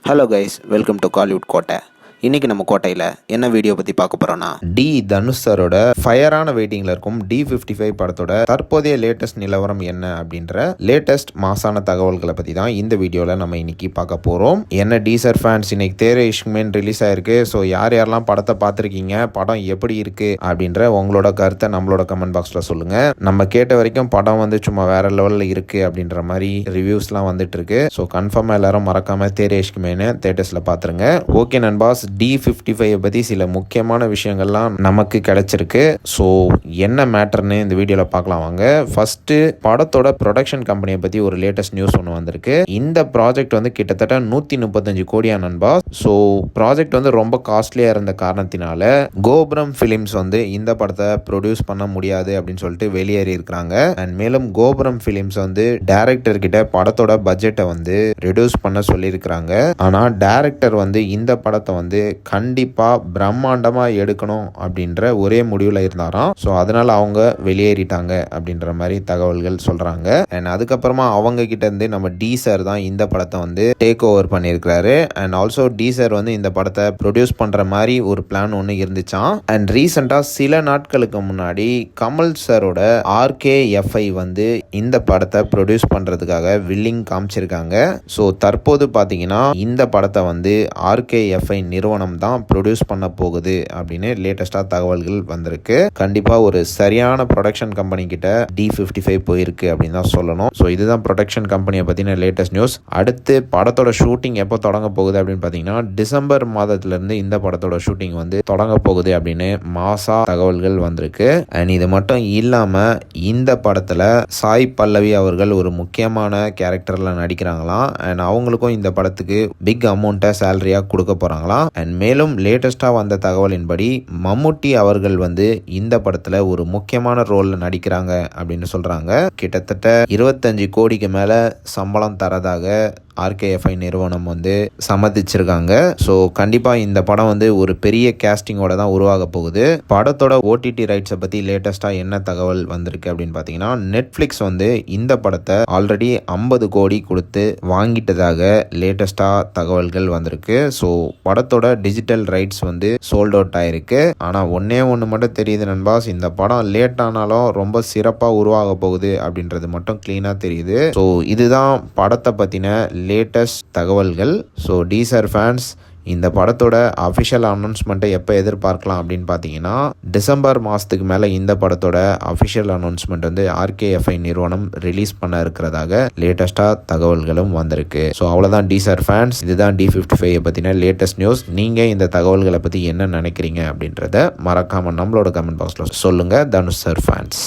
Hello guys, welcome to Kollywood கோட்டை. இன்றைக்கி நம்ம கோட்டையில் என்ன வீடியோ பற்றி பார்க்க போகிறோன்னா, தனுஷ் சாரோட ஃபயரான வெயிட்டிங்கில் இருக்கும் D55 படத்தோட தற்போதைய லேட்டஸ்ட் நிலவரம் என்ன அப்படின்ற லேட்டஸ்ட் மாசான தகவல்களை பற்றி தான் இந்த வீடியோவில் நம்ம இன்னைக்கு பார்க்க போகிறோம். என்ன டீசர் ஃபேன்ஸ், இன்னைக்கு தேரே இஷ்க்மேன் ரிலீஸ் ஆயிருக்கு. ஸோ யாரெல்லாம் படத்தை பார்த்துருக்கீங்க, படம் எப்படி இருக்குது அப்படின்ற உங்களோட கருத்தை நம்மளோட கமெண்ட் பாக்ஸில் சொல்லுங்கள். நம்ம கேட்ட வரைக்கும் படம் சும்மா வேற லெவலில் இருக்குது அப்படின்ற மாதிரி ரிவ்யூஸ்லாம் வந்துட்டு இருக்கு. ஸோ கன்ஃபார்மாக எல்லாரும் மறக்காமல் தேரே இஷ்க்மேனை தேட்டர்ஸில் பார்த்துருங்க. ஓகே நண்பாஸ், D55 பற்றி சில முக்கியமான விஷயங்கள்லாம் நமக்கு கிடைச்சிருக்கு. ஸோ என்ன மேட்டர்னு இந்த வீடியோவில் பார்க்கலாம் வாங்க. ஃபர்ஸ்ட்டு படத்தோட ப்ரொடக்ஷன் கம்பெனியை பற்றி ஒரு லேட்டஸ்ட் நியூஸ் ஒன்று வந்திருக்கு. இந்த ப்ராஜெக்ட் கிட்டத்தட்ட 135 கோடியா நண்பா. ஸோ ப்ராஜெக்ட் ரொம்ப காஸ்ட்லியாக இருந்த காரணத்தினால கோபுரம் ஃபிலிம்ஸ் இந்த படத்தை ப்ரொடியூஸ் பண்ண முடியாது அப்படின்னு சொல்லிட்டு வெளியேறி இருக்கிறாங்க. அண்ட் மேலும் கோபுரம் ஃபிலிம்ஸ் டைரக்டர் கிட்ட படத்தோட பட்ஜெட்டை ரெடியூஸ் பண்ண சொல்லியிருக்கிறாங்க. ஆனால் டைரக்டர் இந்த படத்தை கண்டிப்பா பிரம்மாண்டமா எடுக்கணும் அப்படின்ற ஒரே முடிவுல இருந்தாராம். ஸோ அதனால அவங்க வெளியேறிட்டாங்க அப்படின்ற மாதிரி தகவல்கள் சொல்றாங்க. அண்ட் அதுக்கப்புறமா அவங்க கிட்ட இருந்து நம்ம டீசர் தான் இந்த படத்தை டேக் ஓவர் பண்ணியிருக்கிறாரு. அண்ட் ஆல்சோ டீசர் இந்த படத்தை ப்ரொடியூஸ் பண்ற மாதிரி ஒரு பிளான் ஒன்று இருந்துச்சான். அண்ட் ரீசெண்டா சில நாட்களுக்கு முன்னாடி கமல் சாரோட RKFI இந்த படத்தை ப்ரொடியூஸ் பண்றதுக்காக வில்லிங் காமிச்சிருக்காங்க. ஸோ தற்போது பாத்தீங்கன்னா இந்த படத்தை RKFI நிறுவனம் தான் ப்ரொடியூஸ் பண்ண போகுது அப்படின்னு லேட்டஸ்டாக தகவல்கள் வந்திருக்கு. கண்டிப்பாக ஒரு சரியான ப்ரொடக்ஷன் கம்பெனி கிட்ட D55 போயிருக்கு அப்படின்னு தான் சொல்லணும். ஸோ இதுதான் ப்ரொடக்ஷன் கம்பெனியை பற்றின லேட்டஸ்ட் நியூஸ். அடுத்து படத்தோட ஷூட்டிங் எப்போ தொடங்க போகுது அப்படின்னு பார்த்தீங்கன்னா டிசம்பர் மாதத்திலிருந்து இந்த படத்தோட ஷூட்டிங் தொடங்க போகுது அப்படின்னு மாசா தகவல்கள் வந்திருக்கு. அண்ட் இது மட்டும் இல்லாமல் இந்த படத்தில் சாய் பல்லவி அவர்கள் ஒரு முக்கியமான கேரக்டரில் நடிக்கிறாங்களாம். அண்ட் அவங்களுக்கும் இந்த படத்துக்கு பிக் அமௌண்ட்டை சேலரியாக கொடுக்க போகிறாங்களாம். அண்ட் மேலும் லேட்டஸ்டாக வந்த தகவலின்படி மம்முட்டி அவர்கள் இந்த படத்தில் ஒரு முக்கியமான ரோலில் நடிக்கிறாங்க அப்படின்னு சொல்கிறாங்க. கிட்டத்தட்ட 25 கோடிக்கு மேலே சம்பளம் தரதாக RKFI நிறுவனம் சம்மதிச்சிருக்காங்க. ஸோ கண்டிப்பாக இந்த படம் ஒரு பெரிய கேஸ்டிங்கோட தான் உருவாக போகுது. படத்தோட OTT ரைட்ஸை பற்றி லேட்டஸ்டாக என்ன தகவல் வந்திருக்கு அப்படின்னு பார்த்தீங்கன்னா நெட்ஃப்ளிக்ஸ் இந்த படத்தை ஆல்ரெடி 50 கோடி கொடுத்து வாங்கிட்டதாக லேட்டஸ்டாக தகவல்கள் வந்திருக்கு. ஸோ படத்தோட டிஜிட்டல் ரைட்ஸ் சோல்ட் அவுட் ஆயிருக்கு. ஆனால் ஒன்னே ஒன்று மட்டும் தெரியுது நண்பாஸ், இந்த படம் லேட் ஆனாலும் ரொம்ப சிறப்பாக உருவாக போகுது அப்படின்றது மட்டும் கிளீனாக தெரியுது. ஸோ இதுதான் படத்தை பற்றின லேட்டஸ்ட் தகவல்கள். ஸோ டீசர் ஃபேன்ஸ், இந்த படத்தோட அஃபிஷியல் அனௌன்ஸ்மெண்ட்டை எப்போ எதிர்பார்க்கலாம் அப்படின்னு பார்த்தீங்கன்னா டிசம்பர் மாதத்துக்கு மேலே இந்த படத்தோட அஃபிஷியல் அனௌன்ஸ்மெண்ட் RKFI நிறுவனம் ரிலீஸ் பண்ண இருக்கிறதாக லேட்டஸ்டாக தகவல்களும் வந்திருக்கு. ஸோ அவ்வளோதான் டீசர் ஃபேன்ஸ், இதுதான் D55 பற்றின லேட்டஸ்ட் நியூஸ். நீங்கள் இந்த தகவல்களை பற்றி என்ன நினைக்கிறீங்க அப்படின்றத மறக்காமல் நம்மளோட கமெண்ட் பாக்ஸில் சொல்லுங்கள். Dhanush sir fans.